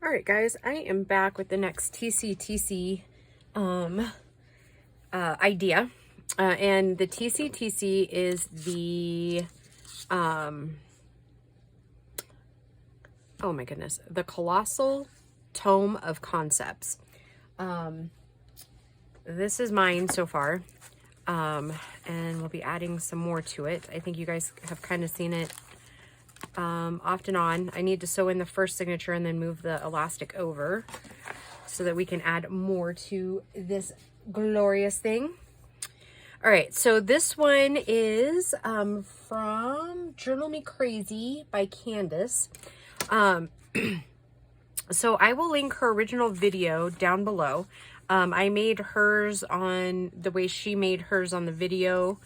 All right, guys, I am back with the next TCTC idea. And the TCTC is the, oh my goodness, the Colossal Tome of Concepts. This is mine so far. And we'll be adding some more to it. I think you guys have kind of seen it off and on. I need to sew in the first signature and then move the elastic over so that we can add more to this glorious thing. All right, so this one is from Journal Me Crazy by Kandace. So I will link her original video down below. I made hers on the way she made hers on the video,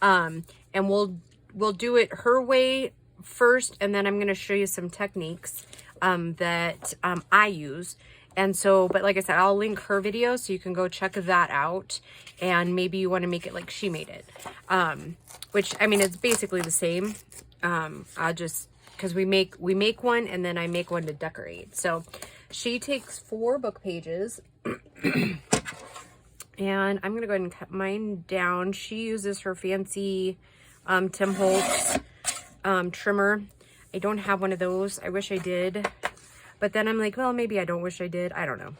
and we'll do it her way first, and then I'm going to show you some techniques that I use. And so, but like I said, I'll link her video so you can go check that out, and maybe you want to make it like she made it, which, I mean, it's basically the same. I'll just, because we make one and then I make one to decorate. So she takes 4 book pages and I'm going to go ahead and cut mine down. She uses her fancy Tim Holtz trimmer. I don't have one of those. I wish I did. But then I'm like, well, maybe I don't wish I did. I don't know.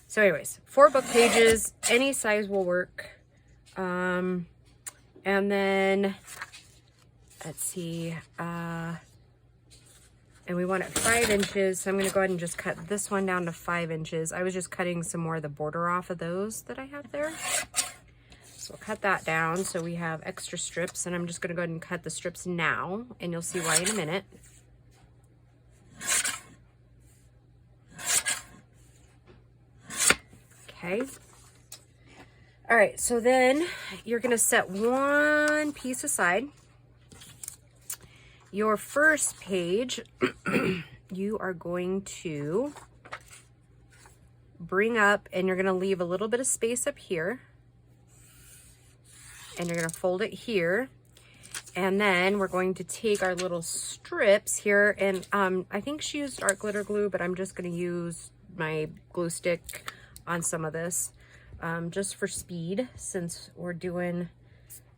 So anyways, 4 book pages. Any size will work. And then, let's see. And we want it 5 inches. So I'm going to go ahead and just cut this one down to 5 inches. I was just cutting some more of the border off of those that I have there. So we'll cut that down so we have extra strips. And I'm just going to go ahead and cut the strips now. And you'll see why in a minute. Okay. All right, so then you're going to set one piece aside. Your first page, you are going to bring up and you're going to leave a little bit of space up here. And you're going to fold it here. And then we're going to take our little strips here. And I think she used art glitter glue, but I'm just going to use my glue stick on some of this just for speed, since we're doing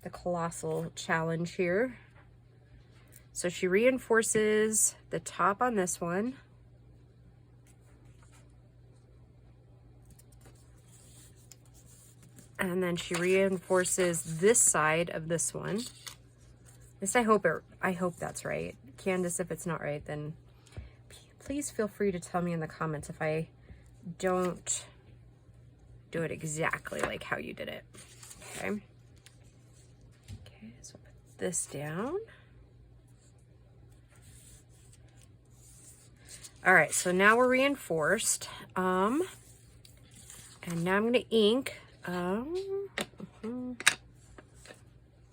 the Colossal Challenge here. So she reinforces the top on this one. And then she reinforces this side of this one. At least I hope that's right. Kandace, if it's not right, then please feel free to tell me in the comments if I don't do it exactly like how you did it. Okay. Okay, so put this down. All right, so now we're reinforced. And now I'm gonna ink.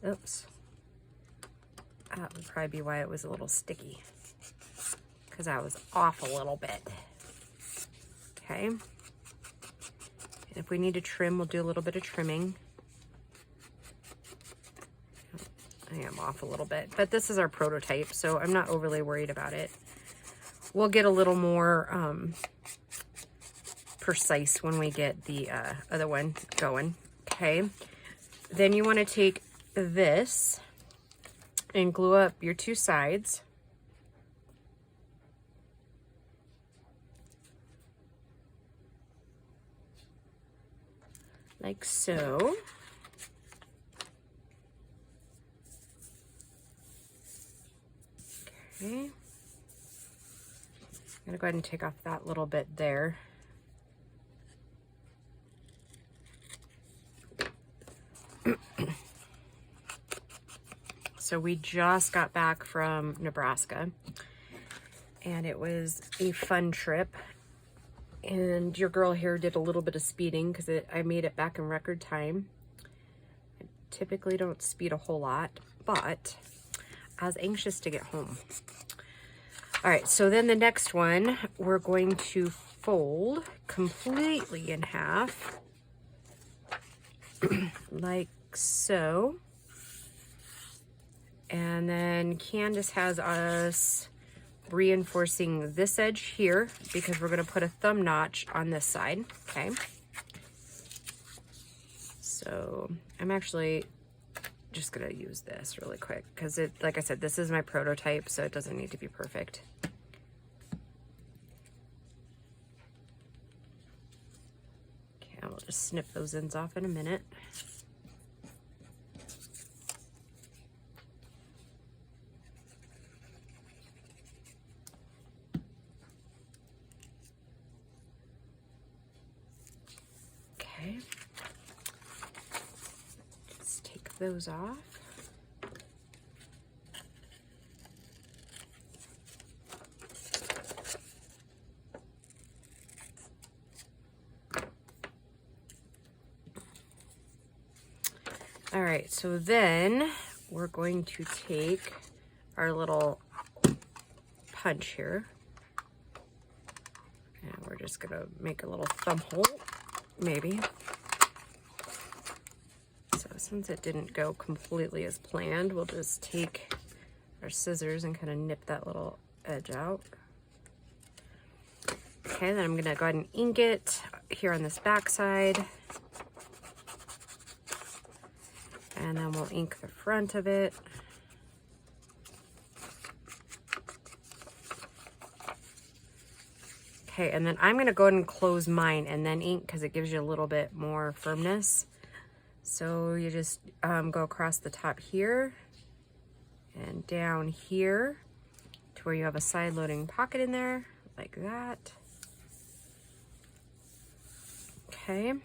Oops. That would probably be why it was a little sticky, because I was off a little bit. Okay. And if we need to trim, we'll do a little bit of trimming. I am off a little bit, but this is our prototype, so I'm not overly worried about it. We'll get a little more precise when we get the other one going. Okay. Then you want to take this and glue up your 2 sides. Like so. Okay. I'm gonna go ahead and take off that little bit there. So we just got back from Nebraska and it was a fun trip. And your girl here did a little bit of speeding because I made it back in record time. I typically don't speed a whole lot, but I was anxious to get home. All right, so then the next one, we're going to fold completely in half, like so. And then Kandace has us reinforcing this edge here because we're going to put a thumb notch on this side, okay? So I'm actually just going to use this really quick because it, like I said, this is my prototype, so it doesn't need to be perfect. Okay, I'll just snip those ends off in a minute. Okay, just take those off. All right, so then we're going to take our little punch here, and we're just gonna make a little thumb hole, maybe. So since it didn't go completely as planned, we'll just take our scissors and kind of nip that little edge out. Okay, then I'm gonna go ahead and ink it here on this back side. And then we'll ink the front of it. Okay, and then I'm gonna go ahead and close mine and then ink because it gives you a little bit more firmness. So you just go across the top here and down here to where you have a side loading pocket in there, like that. Okay.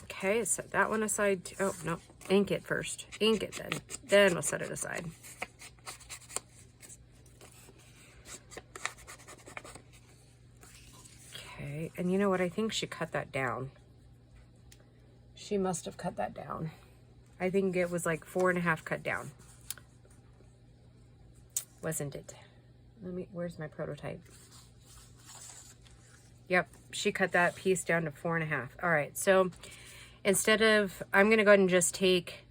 Okay, set that one aside. Oh, no, ink it first. Ink it then we'll set it aside. Okay, and you know what? I think she cut that down. She must have cut that down. I think it was like 4.5 cut down. Wasn't it? Where's my prototype? Yep, she cut that piece down to 4.5. All right, so instead of, I'm gonna go ahead and just take,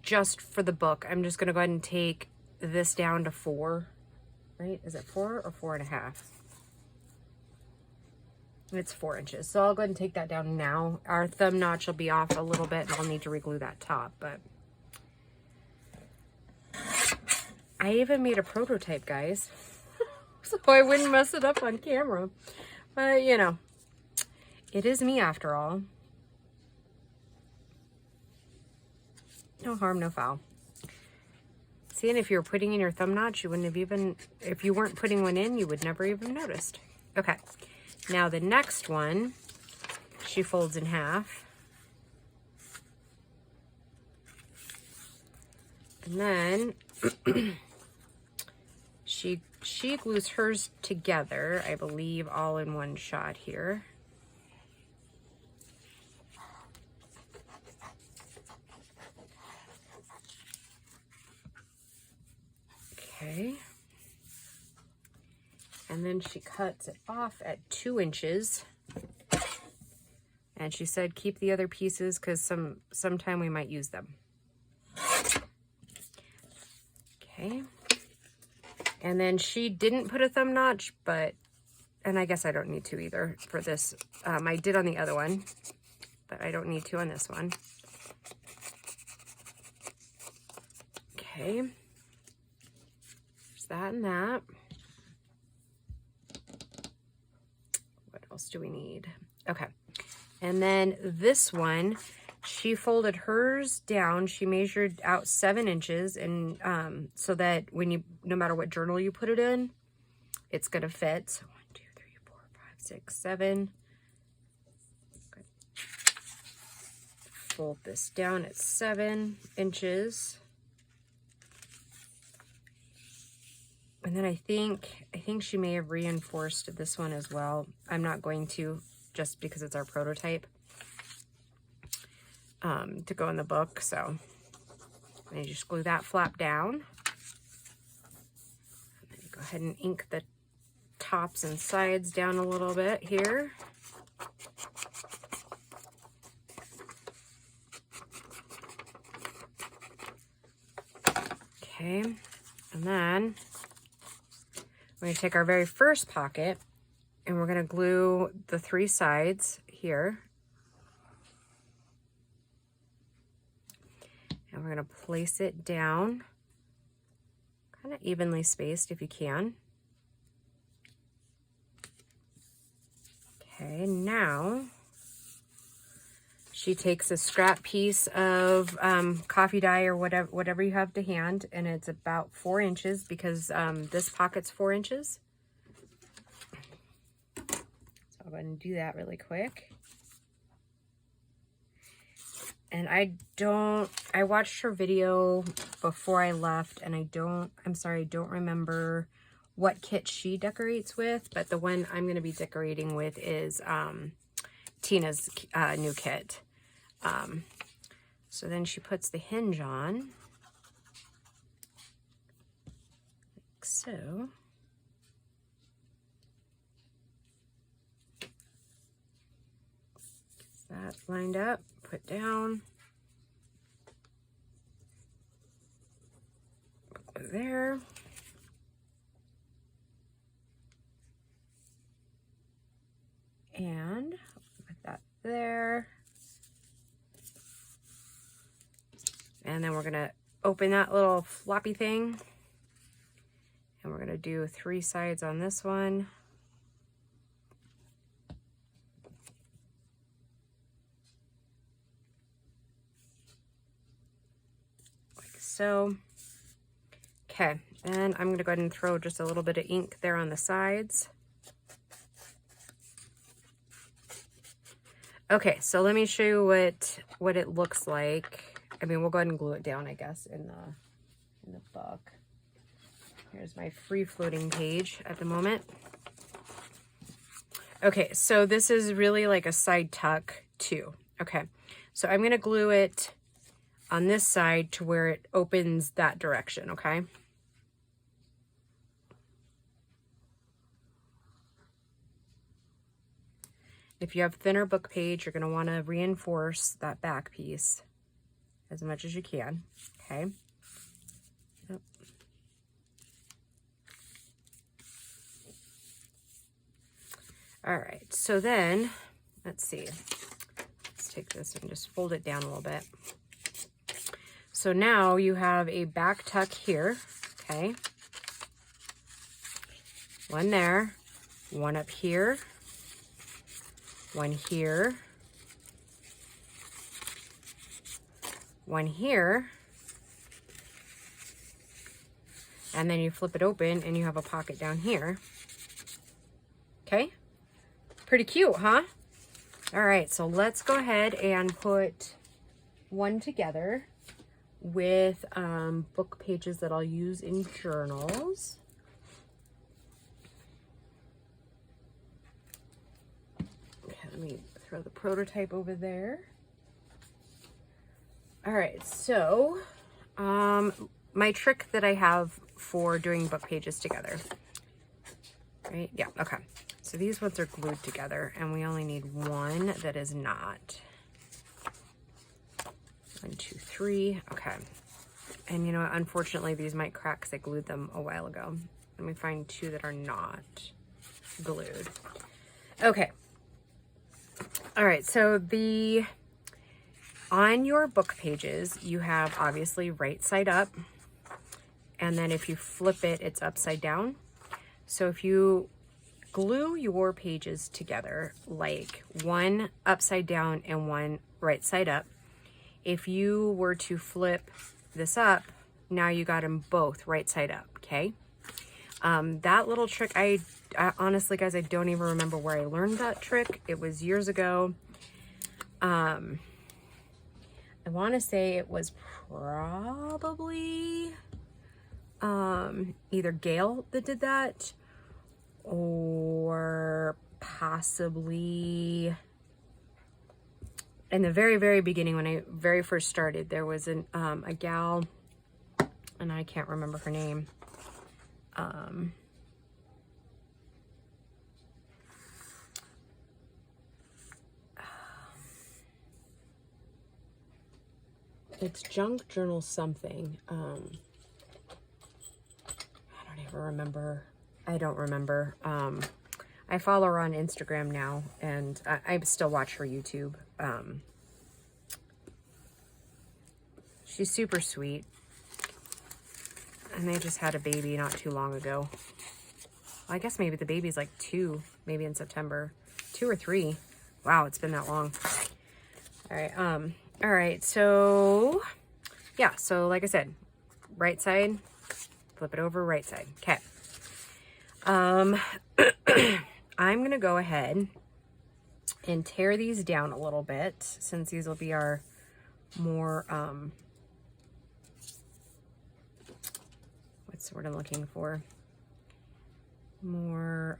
just for the book, I'm just gonna go ahead and take this down to 4, right? Is it 4 or 4.5? It's 4 inches. So I'll go ahead and take that down now. Our thumb notch will be off a little bit and I'll need to reglue that top, but I even made a prototype, guys, so I wouldn't mess it up on camera. But you know, it is me after all. No harm, no foul. See, and if you were putting in your thumb notch, you wouldn't have even, if you weren't putting one in, you would never even noticed. Okay, now the next one, she folds in half. And then she glues hers together, I believe, all in one shot here. Okay, and then she cuts it off at 2 inches, and she said keep the other pieces because sometime we might use them. Okay, and then she didn't put a thumb notch, and I guess I don't need to either for this. I did on the other one, but I don't need to on this one. Okay. That and that. What else do we need? Okay, and then this one, she folded hers down. She measured out 7 inches, and so that when you, no matter what journal you put it in, it's gonna fit. So 1, 2, 3, 4, 5, 6, 7. Okay. Fold this down at 7 inches. And then I think she may have reinforced this one as well. I'm not going to, just because it's our prototype, to go in the book. So I just glue that flap down. And then you go ahead and ink the tops and sides down a little bit here. Okay, and then we're going to take our very first pocket and we're going to glue the 3 sides here. And we're going to place it down, kind of evenly spaced if you can. Okay, now she takes a scrap piece of coffee dye or whatever you have to hand, and it's about 4 inches because this pocket's 4 inches. So I'll go ahead and do that really quick. And I watched her video before I left, and I don't remember what kit she decorates with, but the one I'm going to be decorating with is Tina's new kit. So then she puts the hinge on, like so. That lined up, put down, put there. And put that there. And then we're gonna open that little floppy thing. And we're gonna do 3 sides on this one. So, okay, and I'm gonna go ahead and throw just a little bit of ink there on the sides. Okay, so let me show you what it looks like. I mean, we'll go ahead and glue it down, I guess, in the book. Here's my free floating page at the moment. Okay, so this is really like a side tuck too. Okay, so I'm gonna glue it on this side to where it opens that direction, okay? If you have thinner book page, you're gonna wanna reinforce that back piece as much as you can, okay? Yep. All right, so then, let's see. Let's take this and just fold it down a little bit. So now you have a back tuck here, okay? One there, one up here, one here, one here, and then you flip it open and you have a pocket down here. Okay? Pretty cute, huh? All right, so let's go ahead and put one together with book pages that I'll use in journals. Okay, let me throw the prototype over there. All right, so my trick that I have for doing book pages together, right? Yeah, okay. So these ones are glued together and we only need one that is not. 1, 2, 3, okay. And you know what, unfortunately these might crack because I glued them a while ago. Let me find 2 that are not glued. Okay. All right, so on your book pages, you have obviously right side up, and then if you flip it, it's upside down. So if you glue your pages together, like one upside down and one right side up, if you were to flip this up, now you got them both right side up, okay? That little trick, I honestly, guys, I don't even remember where I learned that trick. It was years ago. I want to say it was probably either Gail that did that, or possibly in the very, very beginning when I very first started, there was a gal, and I can't remember her name. It's Junk Journal something. remember. I don't remember. I follow her on Instagram now, and I still watch her YouTube. She's super sweet. And they just had a baby not too long ago. Well, I guess maybe the baby's like 2, maybe in September. 2 or 3. Wow, it's been that long. All right, so yeah, so like I said, right side, flip it over, right side. Okay. I'm gonna go ahead and tear these down a little bit, since these will be our more what's the word I'm looking for? More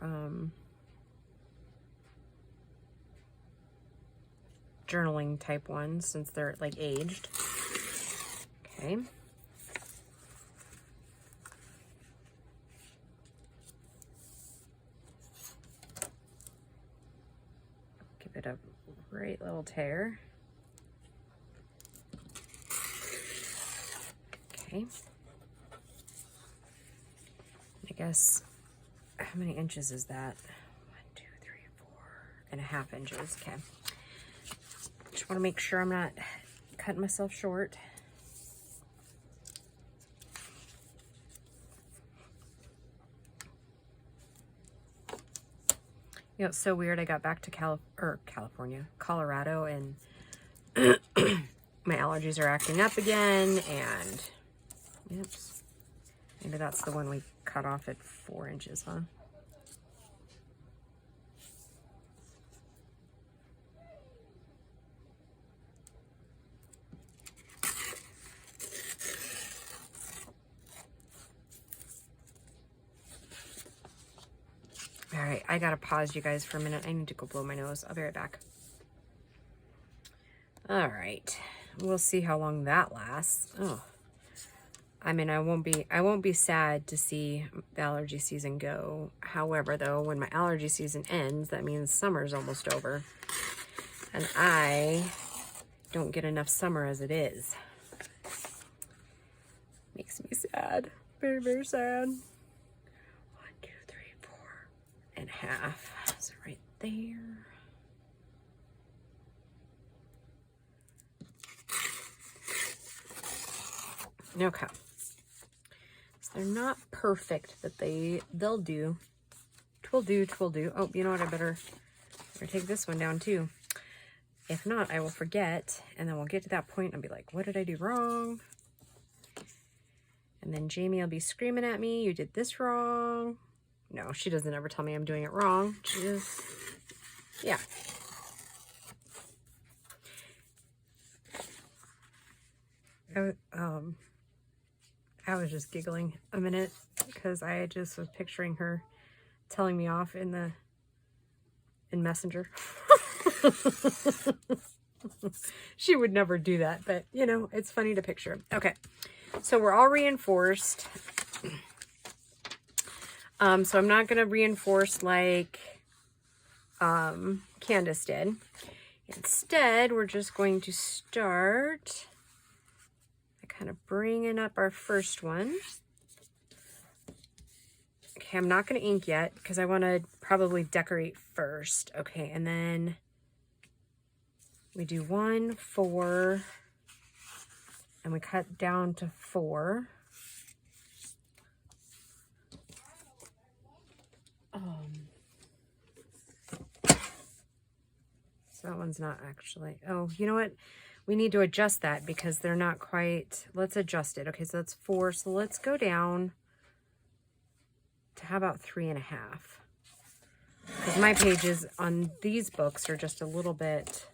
journaling type ones, since they're like aged. Okay. Give it a great little tear. Okay. I guess, how many inches is that? 1, 2, 3, 4.5 inches. Okay. Just want to make sure I'm not cutting myself short. You know, it's so weird. I got back to Colorado, and my allergies are acting up again, and oops, maybe that's the one we cut off at 4 inches, huh? All right, I gotta pause you guys for a minute. I need to go blow my nose. I'll be right back. All right, we'll see how long that lasts. Oh, I mean, I won't be sad to see the allergy season go. However, though, when my allergy season ends, that means summer's almost over, and I don't get enough summer as it is. Makes me sad. Very, very sad. 1.5. So right there. Okay. So they're not perfect, but they'll do. Twill do. Oh, you know what? I better take this one down too. If not, I will forget, and then we'll get to that point and I'll be like, what did I do wrong? And then Jamie will be screaming at me, you did this wrong. No, she doesn't ever tell me I'm doing it wrong. She just, yeah. I was just giggling a minute because I just was picturing her telling me off in Messenger. She would never do that, but you know, it's funny to picture. Okay, so we're all reinforced. So I'm not going to reinforce like Kandace did. Instead, we're just going to start by kind of bringing up our first one. Okay, I'm not going to ink yet because I want to probably decorate first. Okay, and then we do 1, 4, and we cut down to 4. So that one's not actually, oh, you know what? We need to adjust that because they're not quite, let's adjust it. Okay, so that's 4. So let's go down to how about 3.5? Because my pages on these books are just a little bit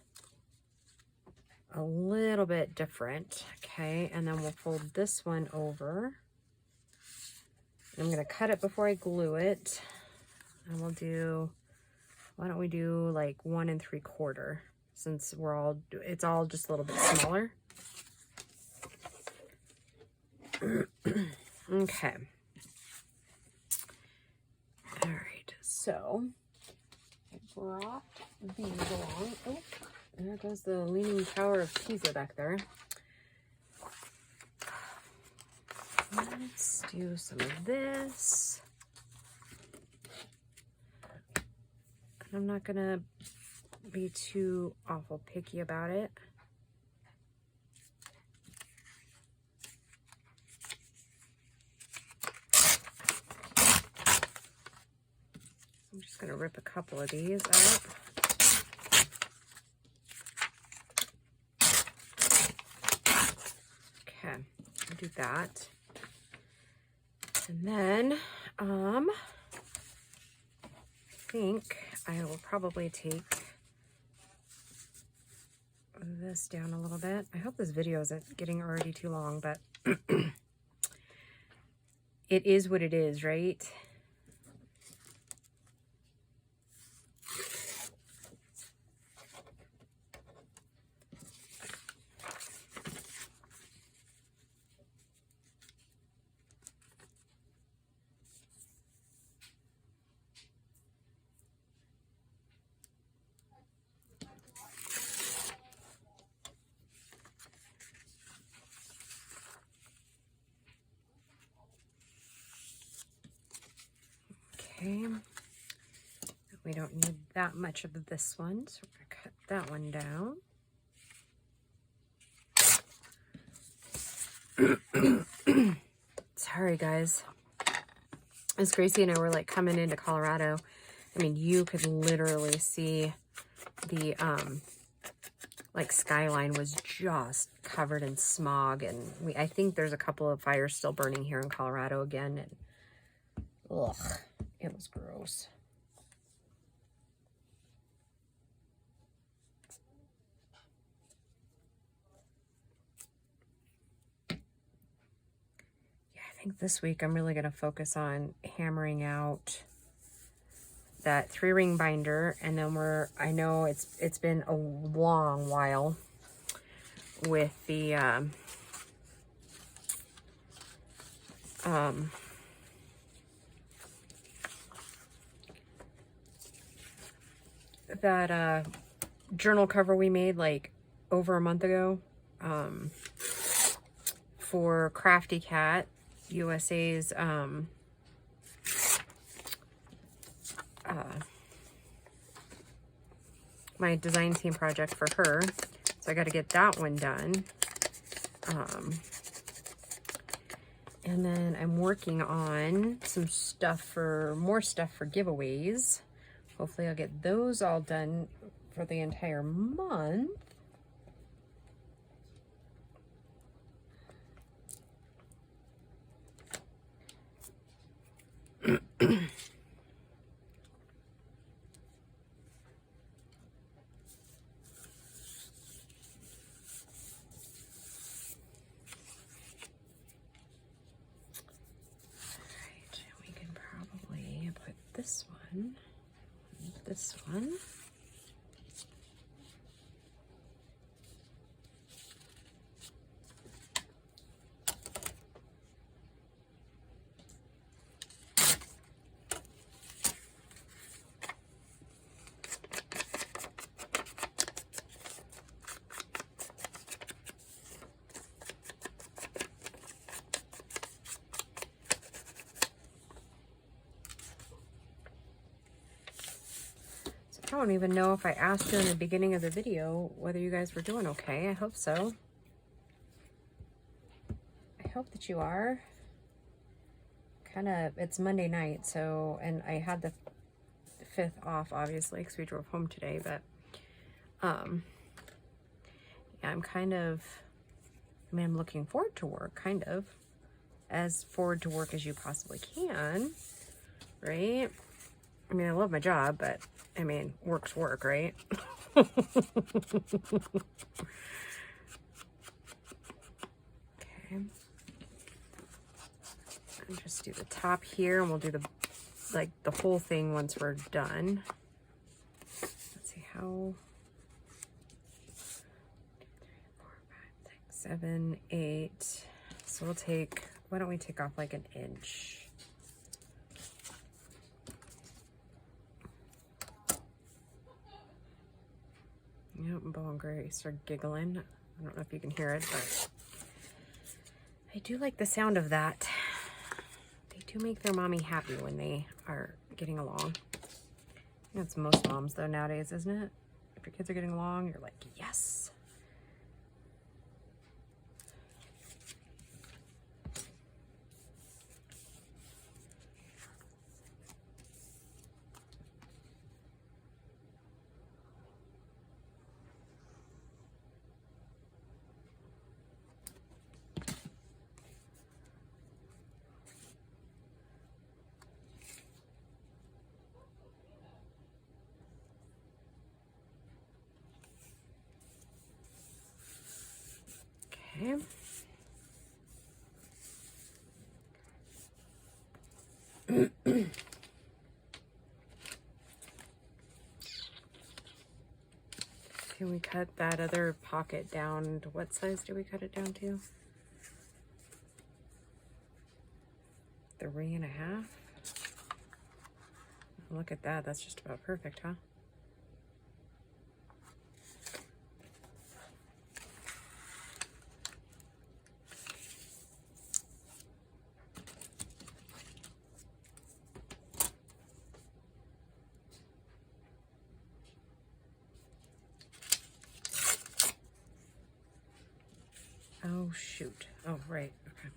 different. Okay, and then we'll fold this one over. I'm going to cut it before I glue it. And we'll do, why don't we do like 1 3/4, since it's all just a little bit smaller. Okay. All right, so I brought these along. Oh, there goes the Leaning Tower of Pisa back there. Let's do some of this. I'm not gonna be too awful picky about it. I'm just gonna rip a couple of these up. Okay, I'll do that. And then, I think I will probably take this down a little bit. I hope this video isn't getting already too long, but it is what it is, right? Okay, we don't need that much of this one, so we're gonna cut that one down. Sorry guys, as Gracie and I were like coming into Colorado, I mean, you could literally see the like skyline was just covered in smog, and I think there's a couple of fires still burning here in Colorado again, and ugh, it was gross. Yeah, I think this week I'm really going to focus on hammering out that 3-ring binder, and then I know it's been a long while with the that journal cover we made like over a month ago for Crafty Cat USA's my design team project for her, so I got to get that one done. And then I'm working on some stuff more stuff for giveaways. Hopefully I'll get those all done for the entire month. This one. I don't even know if I asked you in the beginning of the video whether you guys were doing okay. I hope so. I hope that you are. It's Monday night, so, and I had the 5th off, obviously, because we drove home today, but, yeah, I'm I'm looking forward to work, as forward to work as you possibly can, right? I mean, I love my job, but, I mean, work's work, right? Okay. And just do the top here, and we'll do the whole thing once we're done. Let's see how... 2, 3, 4, 5, 6, 7, 8. So we'll take, why don't we take off like 1 inch? Yep, Bo and Grace are giggling. I don't know if you can hear it, but I do like the sound of that. do make their mommy happy when they are getting along. That's most moms though nowadays, isn't it? If your kids are getting along, you're like, yes. Okay. Can we cut that other pocket down to what size do we cut it down to? 3.5. Look at that, that's just about perfect, huh? Oh, shoot. Oh, right. Okay.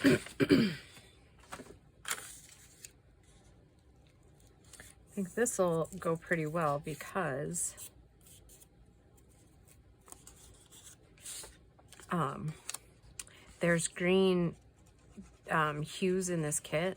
I think this will go pretty well because there's green hues in this kit.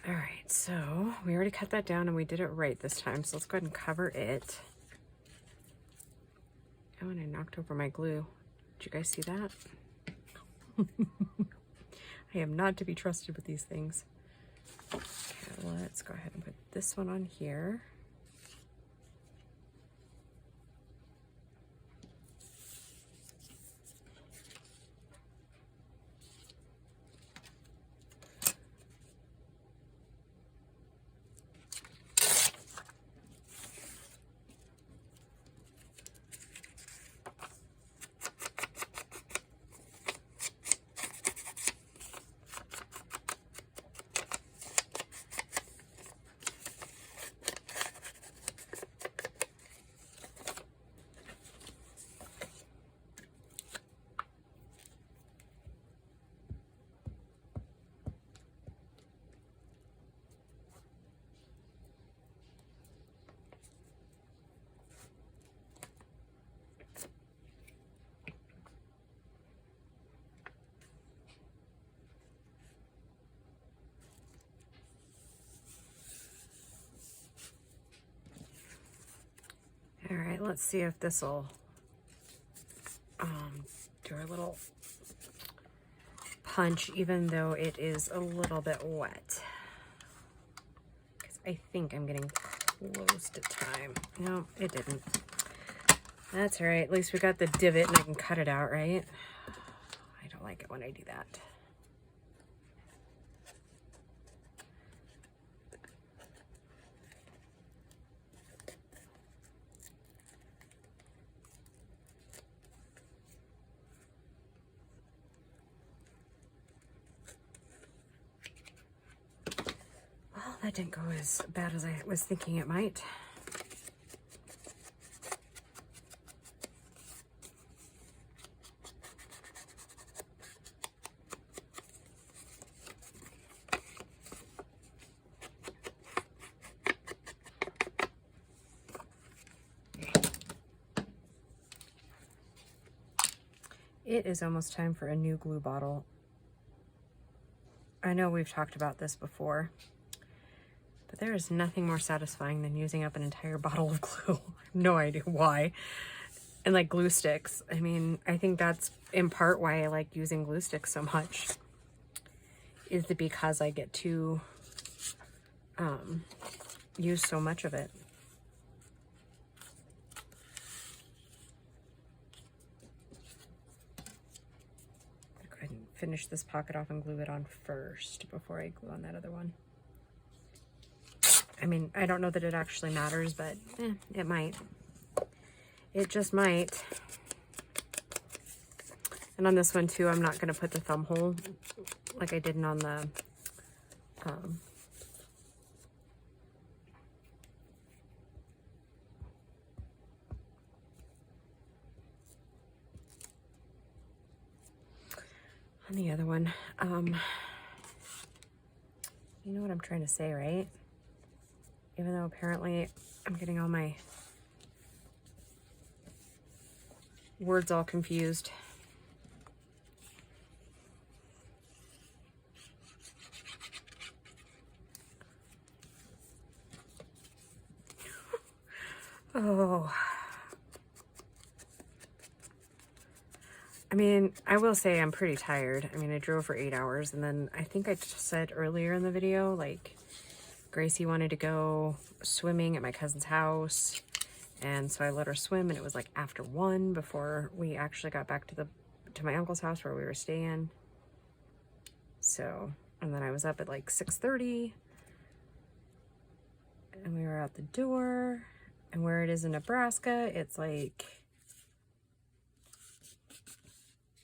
All right, so we already cut that down and we did it right this time. So let's go ahead and cover it. Oh, and I knocked over my glue. Did you guys see that? I am not to be trusted with these things. Okay, let's go ahead and put this one on here. All right, let's see if this will do our little punch, even though it is a little bit wet. Because I think I'm getting close to time. No, it didn't. That's all right. At least we got the divot and I can cut it out, right? I don't like it when I do that. That didn't go as bad as I was thinking it might. It is almost time for a new glue bottle. I know we've talked about this before, but there is nothing more satisfying than using up an entire bottle of glue. I have no idea why. and like glue sticks. I mean, I think that's in part why I like using glue sticks so much, is that because I get to use so much of it. Go ahead and finish this pocket off and glue it on first before I glue on that other one. I mean, I don't know that it actually matters, but it might. It just might. And on this one too, I'm not going to put the thumb hole like I didn't on the other one. You know what I'm trying to say, right? Even though apparently I'm getting all my words all confused. Oh. I mean, I will say I'm pretty tired. I mean, I drove for 8 hours, and then I think I said earlier in the video, like, Gracie wanted to go swimming at my cousin's house, and so I let her swim, and it was like after 1 before we actually got back to my uncle's house where we were staying. So, and then I was up at like 6:30, and we were out the door, and where it is in Nebraska, it's like,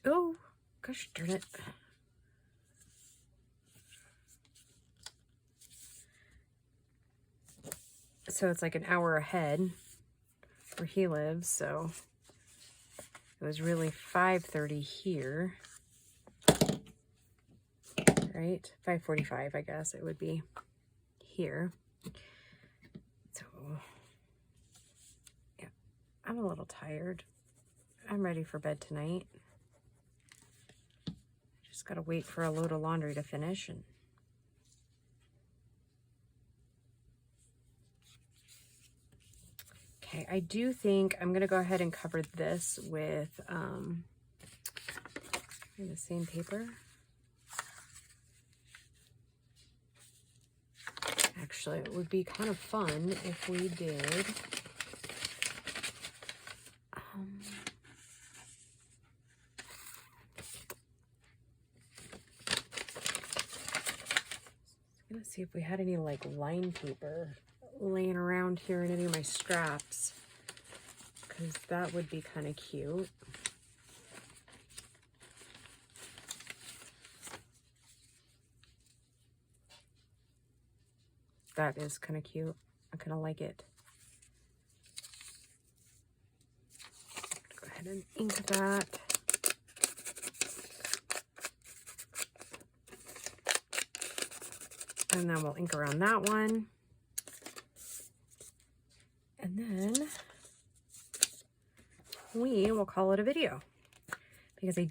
oh, gosh darn it. So it's like an hour ahead where he lives, so it was really 5:30 here, right? 5:45, I guess it would be here. So, yeah, I'm a little tired. I'm ready for bed tonight. Just gotta wait for a load of laundry to finish. And okay, I do think I'm gonna go ahead and cover this with the same paper. Actually, it would be kind of fun if we did let's see if we had any like line paper laying around here in any of my straps, because that would be kind of cute. That is kind of cute. I kind of like it. Go ahead and ink that. And then we'll ink around that one. And then we will call it a video, because I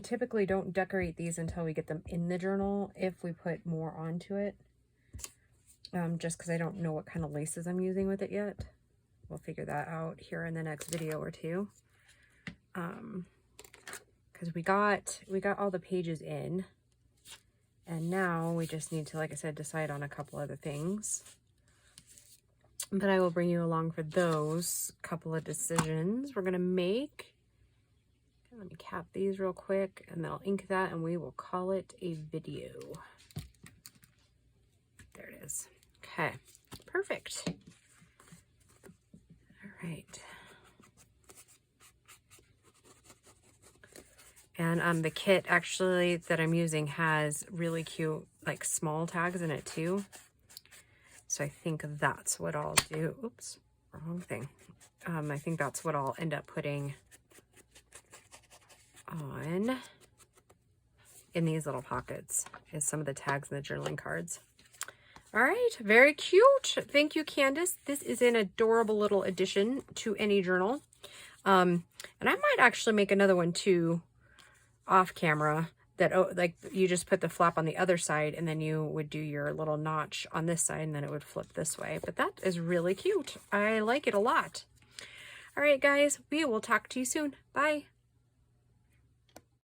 typically don't decorate these until we get them in the journal if we put more onto it. Just because I don't know what kind of laces I'm using with it yet. We'll figure that out here in the next video or two. Because we got all the pages in, and now we just need to, like I said, decide on a couple other things. But I will bring you along for those couple of decisions we're gonna make. Let me cap these real quick, and then I'll ink that, and we will call it a video. There it is. Okay, perfect. All right. And the kit actually that I'm using has really cute like small tags in it too. So I think that's what I'll do. Oops, wrong thing. I think that's what I'll end up putting on in these little pockets, is some of the tags and the journaling cards. All right, very cute. Thank you, Kandace. This is an adorable little addition to any journal. And I might actually make another one too off camera that, like, you just put the flap on the other side, and then you would do your little notch on this side, and then it would flip this way. But that is really cute. I like it a lot. All right, guys, we will talk to you soon. Bye.